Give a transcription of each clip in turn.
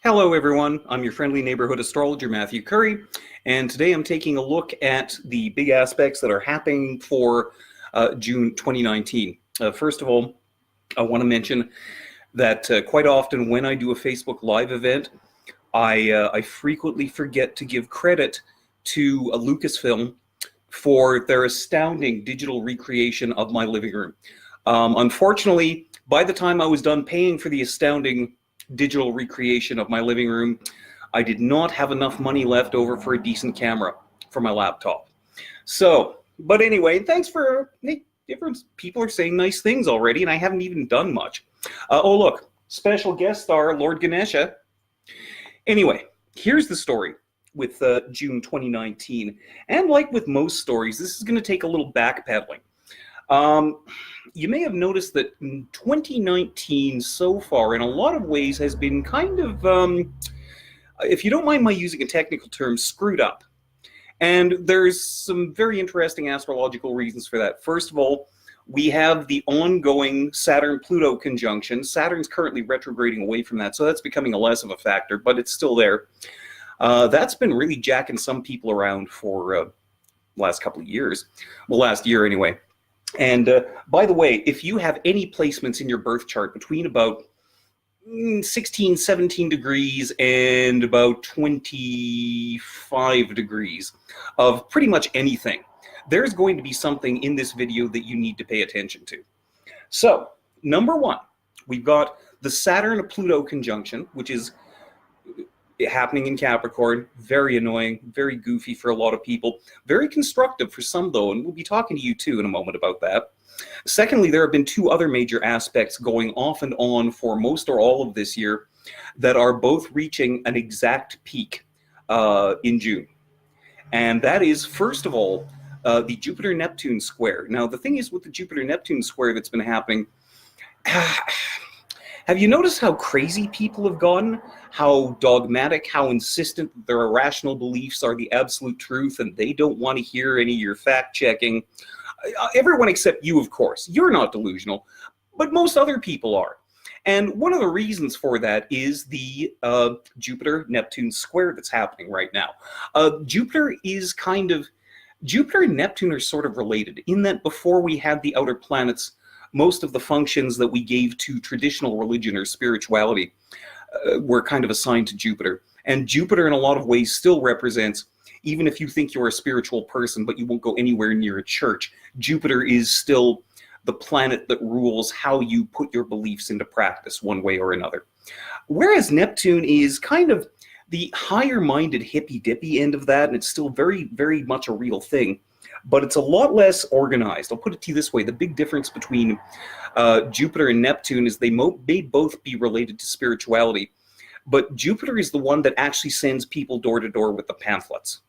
Hello everyone, I'm your friendly neighborhood astrologer Matthew Curry, and today I'm taking a look at the big aspects that are happening for June 2019. First of all, I want to mention that quite often when I do a Facebook Live event, I frequently forget to give credit to Lucasfilm for their astounding digital recreation of my living room. Unfortunately, by the time I was done paying for the astounding digital recreation of my living room, I did not have enough money left over for a decent camera for my laptop. So, but anyway, thanks for different people are saying nice things already, and I haven't even done much. Oh look, special guest star Lord Ganesha. Anyway, here's the story with June 2019, and like with most stories, this is going to take a little backpedaling. You may have noticed that 2019 so far, in a lot of ways, has been kind of, if you don't mind my using a technical term, screwed up. And there's some very interesting astrological reasons for that. First of all, we have the ongoing Saturn-Pluto conjunction. Saturn's currently retrograding away from that, so that's becoming a less of a factor, but it's still there. That's been really jacking some people around for the last couple of years. Well, last year anyway. And by the way, if you have any placements in your birth chart between about 16, 17 degrees and about 25 degrees of pretty much anything, there's going to be something in this video that you need to pay attention to. So, number one, we've got the Saturn-Pluto conjunction, which is happening in Capricorn. Very annoying, very goofy for a lot of people. Very constructive for some, though, and we'll be talking to you, too, in a moment about that. Secondly, there have been two other major aspects going off and on for most or all of this year that are both reaching an exact peak in June. And that is, first of all, the Jupiter-Neptune square. Now, the thing is with the Jupiter-Neptune square that's been happening, have you noticed how crazy people have gotten? How dogmatic, how insistent that their irrational beliefs are the absolute truth and they don't want to hear any of your fact-checking? Everyone except you, of course. You're not delusional, but most other people are. And one of the reasons for that is the Jupiter-Neptune square that's happening right now. Jupiter and Neptune are sort of related in that before we had the outer planets, most of the functions that we gave to traditional religion or spirituality were kind of assigned to Jupiter. And Jupiter in a lot of ways still represents, even if you think you're a spiritual person but you won't go anywhere near a church, Jupiter is still the planet that rules how you put your beliefs into practice one way or another. Whereas Neptune is kind of the higher-minded hippy-dippy end of that, and it's still very, very much a real thing. But it's a lot less organized. I'll put it to you this way. The big difference between Jupiter and Neptune is they may both be related to spirituality, but Jupiter is the one that actually sends people door to door with the pamphlets.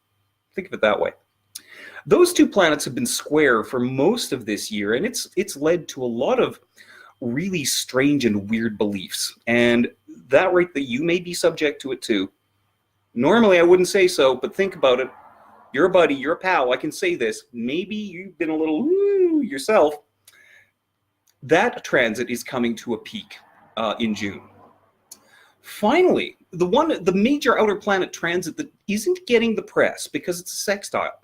Think of it that way. Those two planets have been square for most of this year, and it's led to a lot of really strange and weird beliefs. And that right that you may be subject to it too. Normally I wouldn't say so, but think about it. You're a buddy, you're a pal, I can say this. Maybe you've been a little woo yourself. That transit is coming to a peak in June. Finally, the major outer planet transit that isn't getting the press because it's a sextile.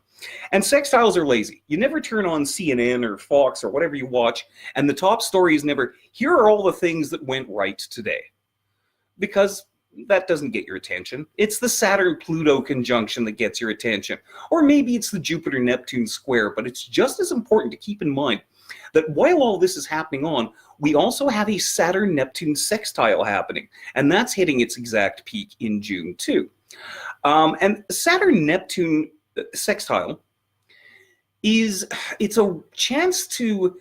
And sextiles are lazy. You never turn on CNN or Fox or whatever you watch, and the top story is never, here are all the things that went right today. Because that doesn't get your attention. It's the Saturn-Pluto conjunction that gets your attention. Or maybe it's the Jupiter-Neptune square, but it's just as important to keep in mind that while all this is happening on, we also have a Saturn-Neptune sextile happening, and that's hitting its exact peak in June too. And Saturn-Neptune sextile it's a chance to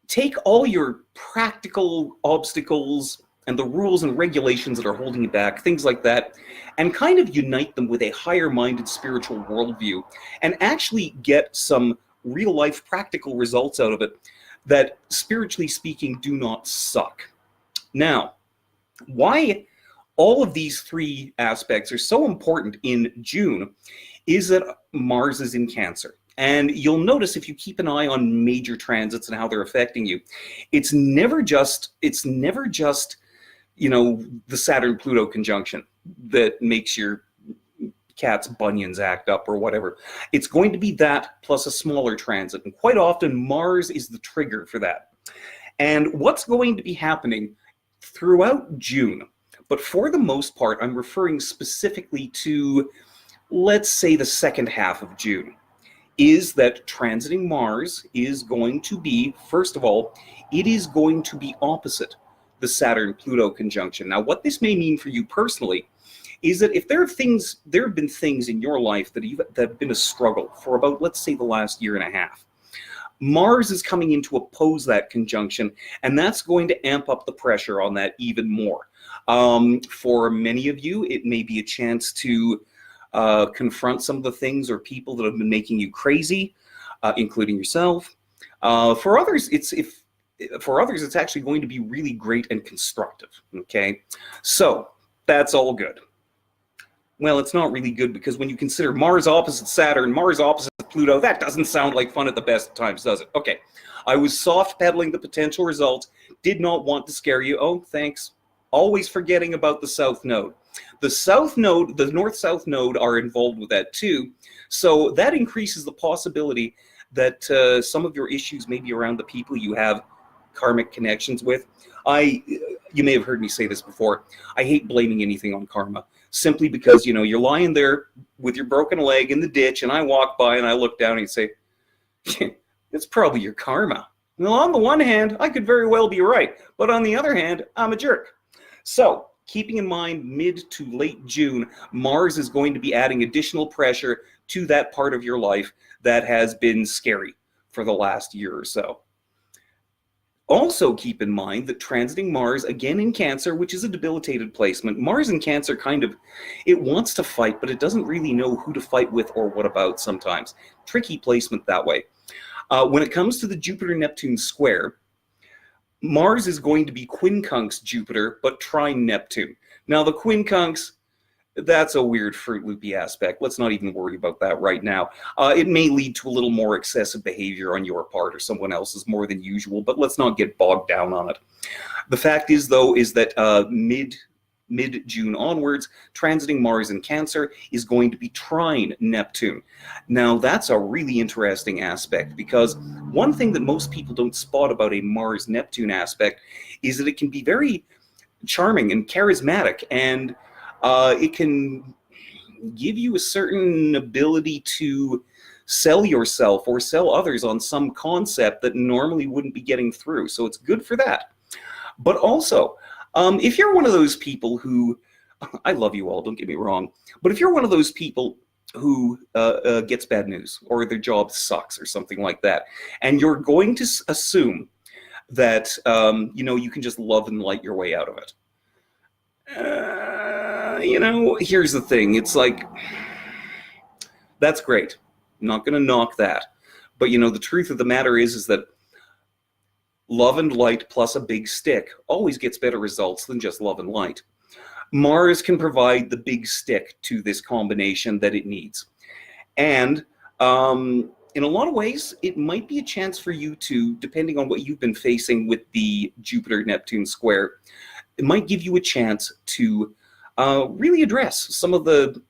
take all your practical obstacles and the rules and regulations that are holding you back, things like that, and kind of unite them with a higher-minded spiritual worldview and actually get some real-life practical results out of it that, spiritually speaking, do not suck. Now, why all of these three aspects are so important in June is that Mars is in Cancer. And you'll notice if you keep an eye on major transits and how they're affecting you, it's never just the Saturn-Pluto conjunction that makes your cat's bunions act up or whatever. It's going to be that plus a smaller transit. And quite often Mars is the trigger for that. And what's going to be happening throughout June, but for the most part, I'm referring specifically to, let's say, the second half of June, is that transiting Mars is going to be, first of all, it is going to be opposite the Saturn-Pluto conjunction. Now, what this may mean for you personally is that if there have been things in your life that have been a struggle for about, let's say, the last year and a half, Mars is coming in to oppose that conjunction, and that's going to amp up the pressure on that even more. For many of you, it may be a chance to confront some of the things or people that have been making you crazy, including yourself. For others, it's actually going to be really great and constructive. Okay, so that's all good. Well, it's not really good, because when you consider Mars opposite Saturn, Mars opposite Pluto, that doesn't sound like fun at the best of times, does it? Okay, I was soft pedaling the potential results, did not want to scare you. Oh, thanks. Always forgetting about the South Node. The South Node, the North-South Node are involved with that too, so that increases the possibility that some of your issues may be around the people you have karmic connections with. You may have heard me say this before, I hate blaming anything on karma. Simply because, you're lying there with your broken leg in the ditch, and I walk by and I look down and say, it's probably your karma. Well, on the one hand, I could very well be right, but on the other hand, I'm a jerk. So, keeping in mind mid to late June, Mars is going to be adding additional pressure to that part of your life that has been scary for the last year or so. Also keep in mind that transiting Mars, again in Cancer, which is a debilitated placement, Mars in Cancer it wants to fight, but it doesn't really know who to fight with or what about sometimes. Tricky placement that way. When it comes to the Jupiter-Neptune square, Mars is going to be quincunx Jupiter, but trine Neptune. Now the quincunx, that's a weird Fruit Loopy aspect. Let's not even worry about that right now. It may lead to a little more excessive behavior on your part or someone else's more than usual, but let's not get bogged down on it. The fact is, though, is that mid-June onwards, transiting Mars in Cancer is going to be trine Neptune. Now, that's a really interesting aspect, because one thing that most people don't spot about a Mars-Neptune aspect is that it can be very charming and charismatic, and it can give you a certain ability to sell yourself or sell others on some concept that normally wouldn't be getting through. So it's good for that. But also, if you're one of those people who, I love you all, don't get me wrong, but if you're one of those people who gets bad news or their job sucks or something like that, and you're going to assume that, you can just love and light your way out of it. Here's the thing. It's like, that's great. I'm not going to knock that. But, the truth of the matter is that love and light plus a big stick always gets better results than just love and light. Mars can provide the big stick to this combination that it needs. And in a lot of ways, it might be a chance for you to, depending on what you've been facing with the Jupiter-Neptune square, it might give you a chance to really address some of the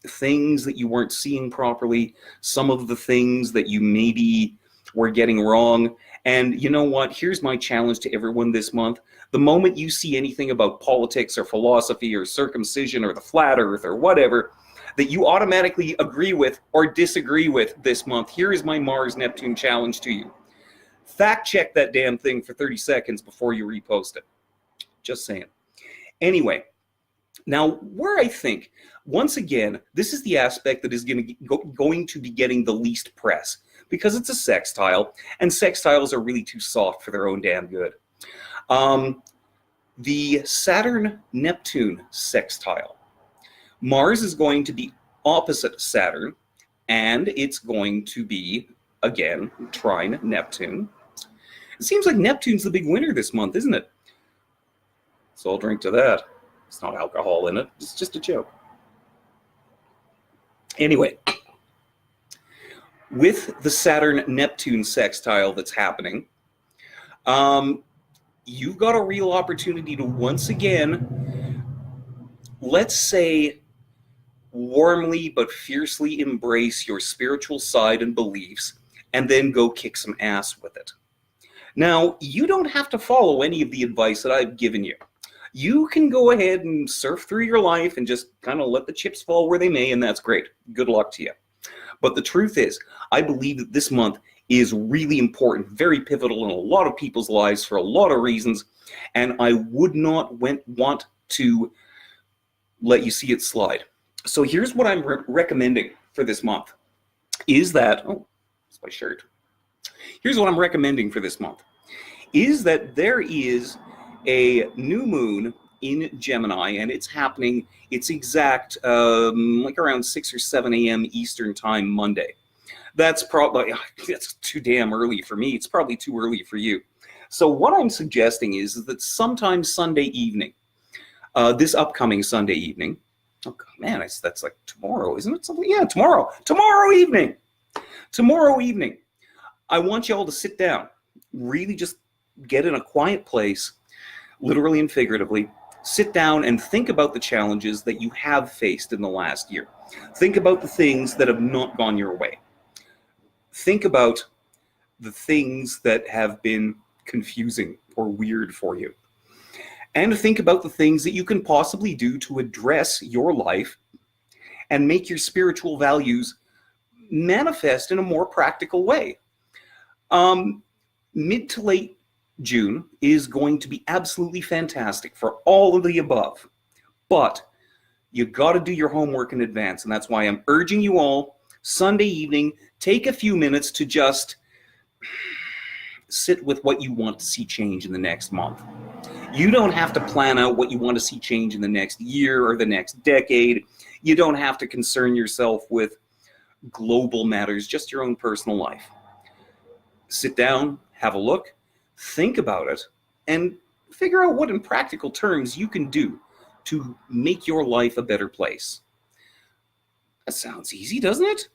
things that you weren't seeing properly, some of the things that you maybe were getting wrong. And you know what? Here's my challenge to everyone this month. The moment you see anything about politics or philosophy or circumcision or the flat earth or whatever that you automatically agree with or disagree with this month, here is my Mars-Neptune challenge to you. Fact check that damn thing for 30 seconds before you repost it. Just saying. Anyway, now where I think, once again, this is the aspect that is going to be getting the least press, because it's a sextile, and sextiles are really too soft for their own damn good. The Saturn-Neptune sextile. Mars is going to be opposite Saturn, and it's going to be, again, trine Neptune. It seems like Neptune's the big winner this month, isn't it? So I'll drink to that. It's not alcohol in it. It's just a joke. Anyway, with the Saturn-Neptune sextile that's happening, you've got a real opportunity to once again, let's say, warmly but fiercely embrace your spiritual side and beliefs, and then go kick some ass with it. Now, you don't have to follow any of the advice that I've given you. You can go ahead and surf through your life and just kind of let the chips fall where they may, and that's great. Good luck to you. But the truth is, I believe that this month is really important, very pivotal in a lot of people's lives for a lot of reasons, and I would not want to let you see it slide. So here's what I'm recommending for this month, is that, oh, it's my shirt. Here's what I'm recommending for this month, is that there is a new moon in Gemini, and it's happening, it's exact, like around 6 or 7 a.m. Eastern time Monday. That's too damn early for me. It's probably too early for you. So what I'm suggesting is that sometime Sunday evening, this upcoming Sunday evening, oh God, man, that's like tomorrow, isn't it? Something? Yeah, tomorrow evening, I want you all to sit down, really just get in a quiet place, literally and figuratively, sit down and think about the challenges that you have faced in the last year. Think about the things that have not gone your way. Think about the things that have been confusing or weird for you. And think about the things that you can possibly do to address your life and make your spiritual values manifest in a more practical way. Mid to late June is going to be absolutely fantastic for all of the above, but you got to do your homework in advance, and that's why I'm urging you all, Sunday evening, take a few minutes to just sit with what you want to see change in the next month. You don't have to plan out what you want to see change in the next year or the next decade. You don't have to concern yourself with global matters, just your own personal life. Sit down, have a look, think about it, and figure out what in practical terms you can do to make your life a better place. That sounds easy, doesn't it?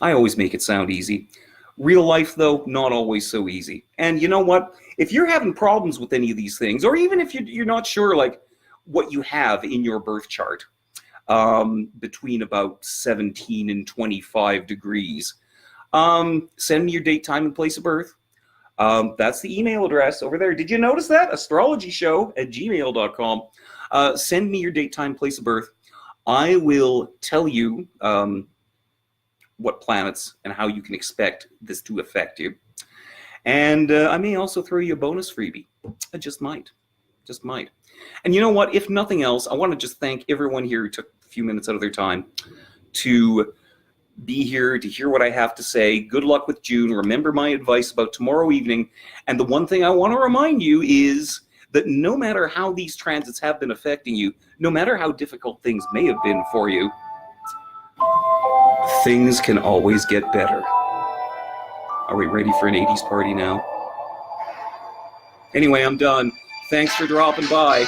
I always make it sound easy. Real life, though, not always so easy. And you know what? If you're having problems with any of these things, or even if you're not sure like what you have in your birth chart, between about 17 and 25 degrees, send me your date, time, and place of birth. That's the email address over there. Did you notice that? astrologyshow@gmail.com. Send me your date, time, place of birth. I will tell you what planets and how you can expect this to affect you. And I may also throw you a bonus freebie. I just might. And you know what? If nothing else, I want to just thank everyone here who took a few minutes out of their time to be here to hear what I have to say. Good luck with June. Remember my advice about tomorrow evening. And the one thing I want to remind you is that no matter how these transits have been affecting you, no matter how difficult things may have been for you, things can always get better. Are we ready for an 80s party now? Anyway, I'm done. Thanks for dropping by.